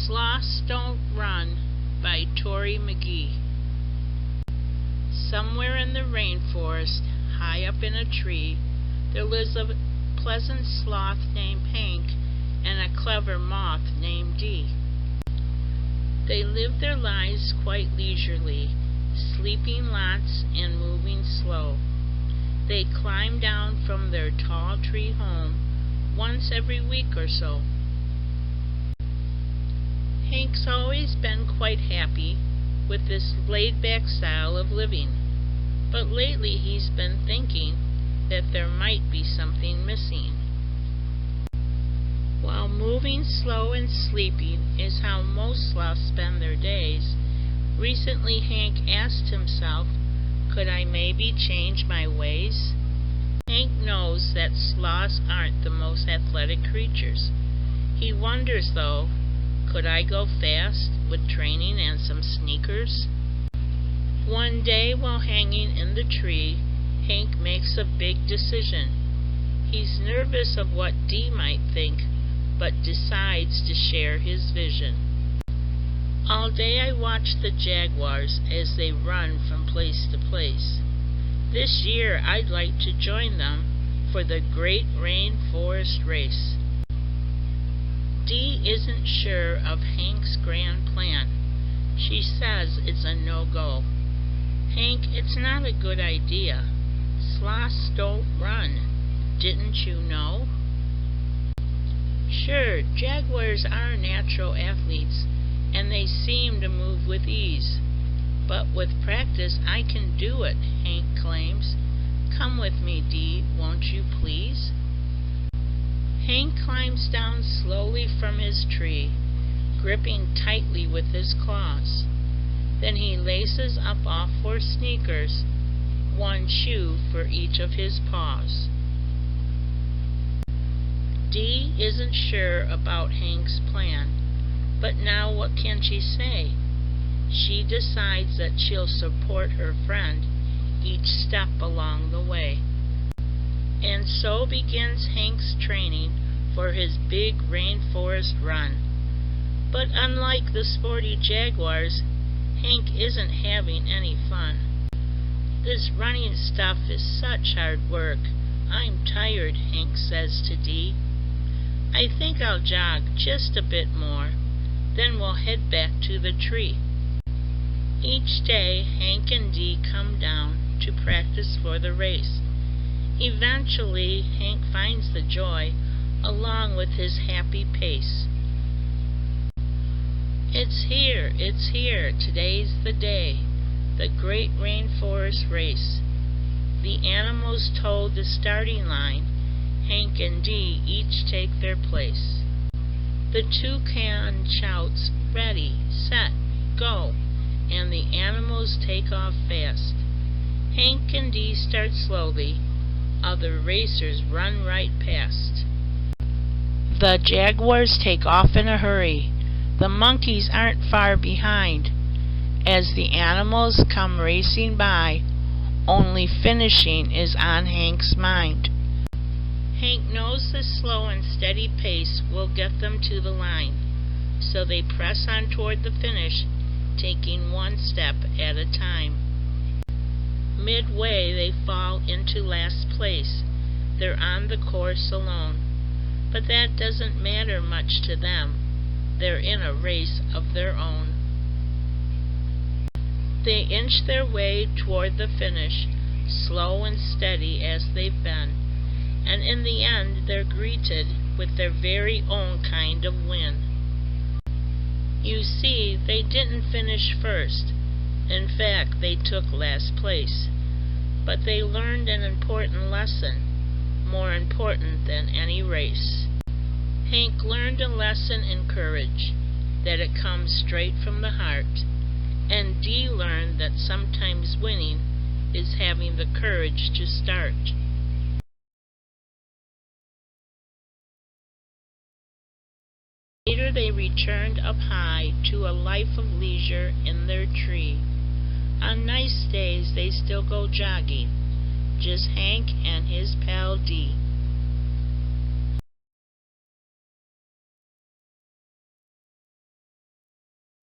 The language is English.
Sloths Don't Run by Tori McGee. Somewhere in the rainforest, high up in a tree, there lives a pleasant sloth named Hank and a clever moth named Dee. They live their lives quite leisurely, sleeping lots and moving slow. They climb down from their tall tree home once every week or so. Hank's always been quite happy with this laid-back style of living, but lately he's been thinking that there might be something missing. While moving slow and sleeping is how most sloths spend their days, recently Hank asked himself, could I maybe change my ways? Hank knows that sloths aren't the most athletic creatures. He wonders, though, could I go fast with training and some sneakers? One day while hanging in the tree, Hank makes a big decision. He's nervous of what Dee might think, but decides to share his vision. All day I watch the jaguars as they run from place to place. This year I'd like to join them for the Great Rainforest Race. Dee isn't sure of Hank's grand plan. She says it's a no-go. Hank, it's not a good idea. Sloths don't run. Didn't you know? Sure, jaguars are natural athletes, and they seem to move with ease. But with practice I can do it, Hank claims. Come with me, Dee, won't you please? Hank climbs down slowly from his tree, gripping tightly with his claws. Then he laces up off-four sneakers, one shoe for each of his paws. Dee isn't sure about Hank's plan, but now what can she say? She decides that she'll support her friend each step along the way. And so begins Hank's training for his big rainforest run. But unlike the sporty jaguars, Hank isn't having any fun. This running stuff is such hard work. I'm tired, Hank says to Dee. I think I'll jog just a bit more, then we'll head back to the tree. Each day, Hank and Dee come down to practice for the race. Eventually, Hank finds the joy along with his happy pace. It's here, today's the day, the Great Rainforest Race. The animals toe the starting line. Hank and Dee each take their place. The toucan shouts, ready, set, go, and the animals take off fast. Hank and Dee start slowly. Other racers run right past. The jaguars take off in a hurry. The monkeys aren't far behind. As the animals come racing by, only finishing is on Hank's mind. Hank knows the slow and steady pace will get them to the line, so they press on toward the finish, taking one step at a time. Midway they fall into last place. They're on the course alone. But that doesn't matter much to them. They're in a race of their own. They inch their way toward the finish, slow and steady as they've been, and in the end they're greeted with their very own kind of win. You see, they didn't finish first. In fact, they took last place. But they learned an important lesson, more important than any race. Hank learned a lesson in courage, that it comes straight from the heart, and Dee learned that sometimes winning is having the courage to start. Later they returned up high to a life of leisure in their tree. On nice days they still go jogging, just Hank and his pal Dee.